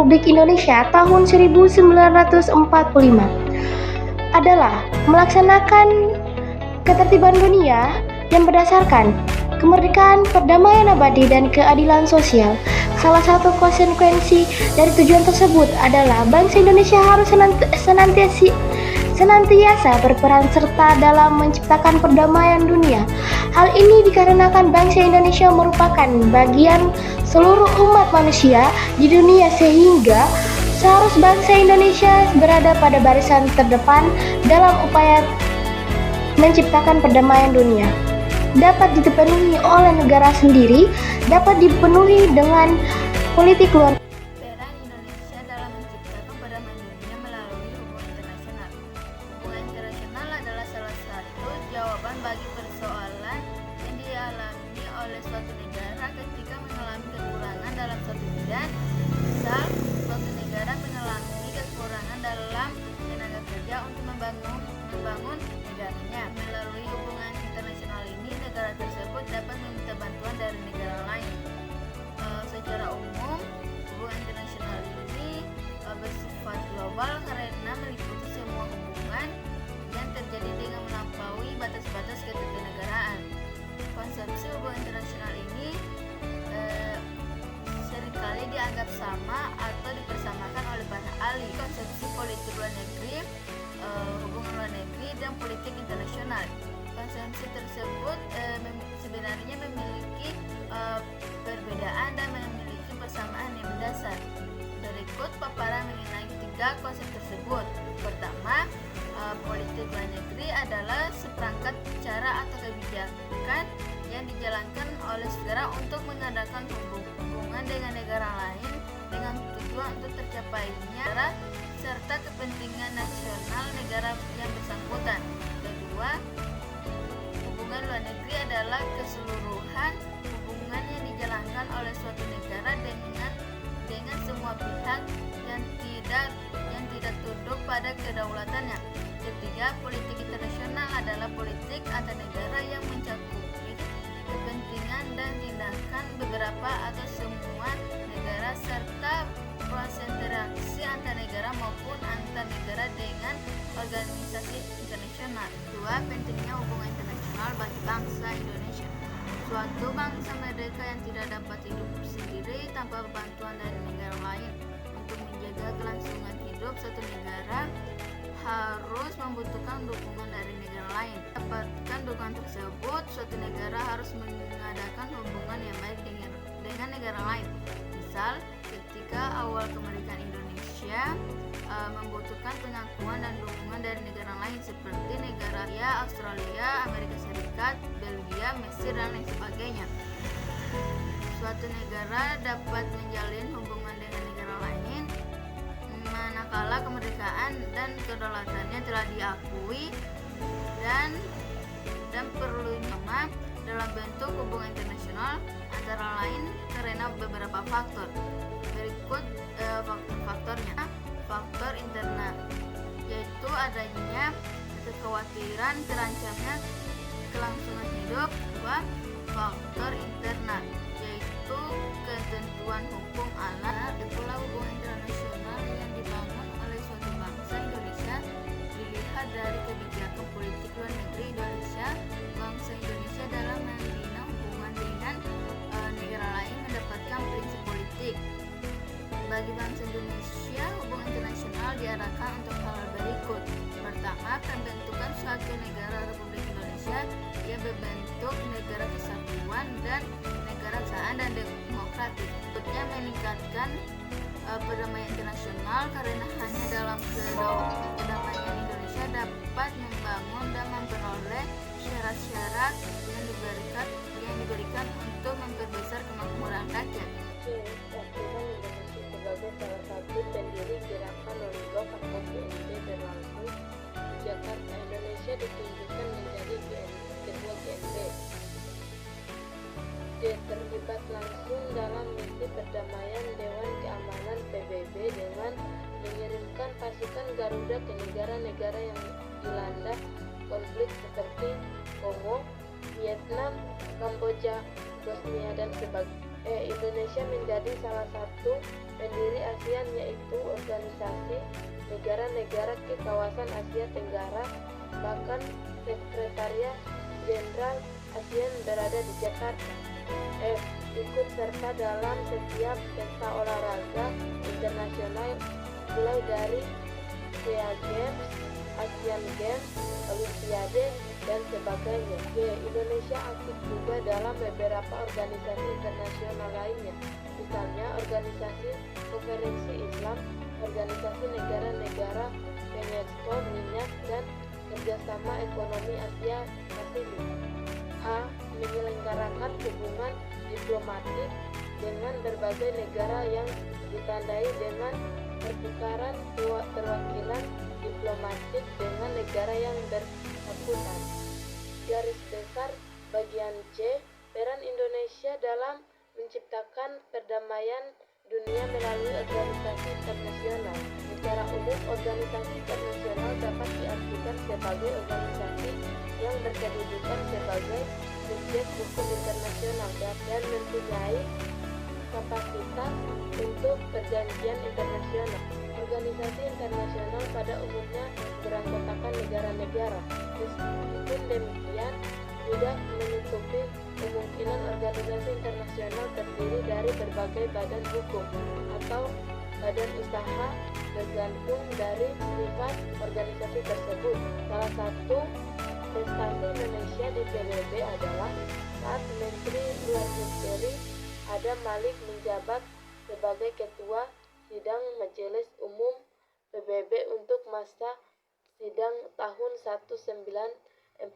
Republik Indonesia tahun 1945 adalah melaksanakan ketertiban dunia yang berdasarkan kemerdekaan, perdamaian abadi, dan keadilan sosial. Salah satu konsekuensi dari tujuan tersebut adalah bangsa Indonesia harus senantiasa berperan serta dalam menciptakan perdamaian dunia. Hal ini dikarenakan bangsa Indonesia merupakan bagian seluruh umat manusia di dunia, sehingga seharusnya bangsa Indonesia berada pada barisan terdepan dalam upaya menciptakan perdamaian dunia. Dapat dipenuhi oleh negara sendiri, dapat dipenuhi dengan politik luar. Peran Indonesia dalam menciptakan perdamaian dunia melalui hubungan internasional. Hubungan internasional adalah salah satu jawaban bagi persoalan yang dialami oleh suatu negara ketika mengalami kekurangan dalam suatu bidang. Misal, suatu negara mengalami kekurangan dalam tenaga kerja untuk membangun negaranya. Melalui hubungan internasional ini, negara tersebut dapat meminta bantuan dari negara lain. Secara umum, hubungan internasional ini bersifat global karena meliputi semua hubungan yang terjadi dengan melampaui batas-batas ketatanegaraan. Konsepsi hubungan internasional ini seringkali dianggap sama atau dipersamakan oleh para ahli. Konsepsi politik luar negeri, hubungan luar negeri, dan politik internasional. Konsepsi tersebut sebenarnya memiliki perbedaan dan memiliki persamaan yang mendasar. Berikut paparan mengenai tiga konsep tersebut. Pertama, politik luar negeri adalah seperangkat cara atau kebijakan yang dijalankan oleh negara untuk mengadakan hubungan dengan negara lain dengan tujuan untuk tercapainya serta kepentingan nasional negara yang bersangkutan. Kedua, hubungan luar negeri adalah keseluruhan hubungan yang dijalankan oleh suatu negara dengan semua pihak yang tidak tunduk pada kedaulatannya. Ketiga, politik internasional adalah politik antar negara yang mencakupi kepentingan dan tindakan beberapa atau semua negara serta proses interaksi antar negara maupun antar negara dengan organisasi internasional. Dua, pentingnya hubungan internasional bagi bangsa Indonesia. Suatu bangsa merdeka yang tidak dapat hidup sendiri tanpa bantuan dari negara lain. Untuk menjaga kelangsungan hidup suatu negara harus membutuhkan dukungan dari negara lain. Dapatkan dukungan tersebut, suatu negara harus mengadakan hubungan yang baik dengan negara lain. Misal, ketika awal kemerdekaan Indonesia membutuhkan pengakuan dan dukungan dari negara lain seperti negara Australia, Amerika Serikat, Belgia, Mesir, dan lain sebagainya. Suatu negara dapat menjalin hubungan dengan negara lain manakala kemerdekaan dan kedaulatannya telah diakui dan perlu nama dalam bentuk hubungan internasional antara lain karena beberapa faktor. Berikut faktor-faktornya. Faktor internal, yaitu adanya kekhawatiran terancamnya kelangsungan hidup. Dua, faktor internal, yaitu ketentuan hukum alam. Itulah hubungan internasional yang dibangun oleh suatu bangsa Indonesia dilihat dari kebijakan politik luar negeri Indonesia. Bangsa Indonesia dalam membina hubungan dengan negara lain mendapatkan prinsip politik. Bagi bangsa Indonesia, hubungan internasional diarahkan untuk hal berikut. Pertama, pembentukan suatu negara Republik Indonesia yang berbentuk negara kesatuan dan negara kesejahteraan dan demokratik. Berikutnya, meningkatkan perdamaian internasional karena hanya dalam kedamaian Indonesia dapat membangun dan memperoleh syarat-syarat yang diberikan untuk memperbesar kemakmuran rakyat. Sebagai salah satu pendiri gerakan non-blok atau GNB berlangsung di Jakarta, Indonesia ditunjukkan menjadi ketua GNB. Dia terlibat langsung dalam misi perdamaian Dewan Keamanan PBB dengan mengirimkan pasukan Garuda ke negara-negara yang dilanda konflik seperti Kongo, Vietnam, Kamboja, Bosnia, dan sebagainya. Indonesia menjadi salah satu pendiri ASEAN, yaitu organisasi negara-negara ke kawasan Asia Tenggara. Bahkan Sekretariat Jenderal ASEAN berada di Jakarta. Ikut serta dalam setiap pesta olahraga internasional mulai dari Sea Games, Asian Games, Olimpiade, dan sebagainya. Indonesia aktif juga dalam beberapa organisasi internasional lainnya, misalnya Organisasi Konferensi Islam, Organisasi Negara-Negara Pengekspor Minyak, dan Kerjasama Ekonomi Asia Pasifik. Menyelenggarakan hubungan diplomatik dengan berbagai negara yang ditandai dengan pertukaran perwakilan diplomatik dengan negara yang bersangkutan. Garis besar bagian C, peran Indonesia dalam menciptakan perdamaian dunia melalui organisasi internasional. Secara umum, organisasi internasional dapat diartikan sebagai organisasi yang berkedudukan sebagai subjek hukum internasional dan mempunyai kapasitas untuk perjanjian internasional. Organisasi internasional pada umumnya beranggotakan negara-negara. Meskipun demikian, tidak menutupi kemungkinan organisasi internasional terdiri dari berbagai badan hukum atau badan usaha, bergantung dari sifat organisasi tersebut. Salah satu prestasi Indonesia di PBB adalah saat Menteri Luar Negeri Adam Malik menjabat sebagai Ketua Sidang Majelis Umum PBB untuk masa sidang tahun 1945